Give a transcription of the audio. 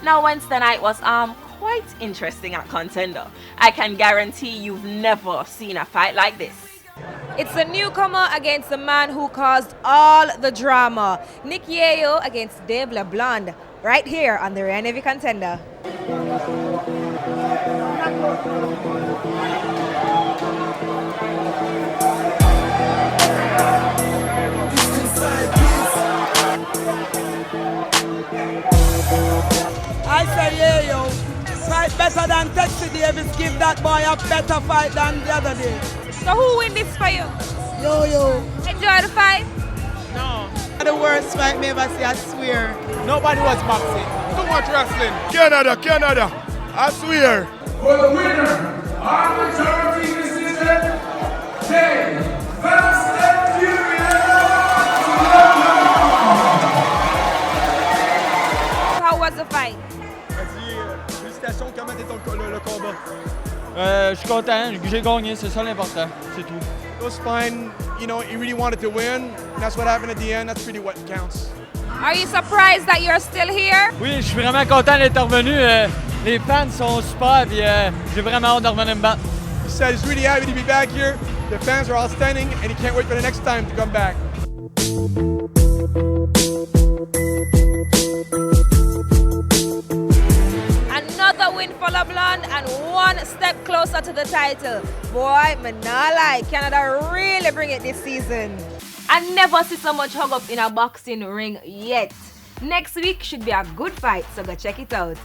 Now Wednesday night was quite interesting at Contender. I can guarantee you've never seen a fight like this. It's a newcomer against the man who caused all the drama. Nick Yayo against Dave LeBlond, right here on the Wray Contender. I say, yeah, yo, fight better than Texie Davis. Give that boy a better fight than the other day. So who win this for you? Yo. Enjoy the fight? No. The worst fight me ever see, I swear. Nobody was boxing. Too much wrestling. Canada, I swear. For the winner, on majority decision, Dave Fast and Furious. How was the fight? Félicitations, comment était le combat? Je suis content, j'ai gagné, c'est ça l'important, c'est tout. It was fine, you know, he really wanted to win. And that's what happened at the end, that's really what counts. Are you surprised that you're still here? Oui, je suis vraiment content d'être revenu. Les fans sont super, puis j'ai vraiment hâte de revenir me battre. He said he's really happy to be back here. The fans are outstanding, and he can't wait for the next time to come back. Another win for LeBlond and one step closer to the title. Boy, me not lie, Canada really bring it this season. I never see so much hug up in a boxing ring yet. Next week should be a good fight, so go check it out.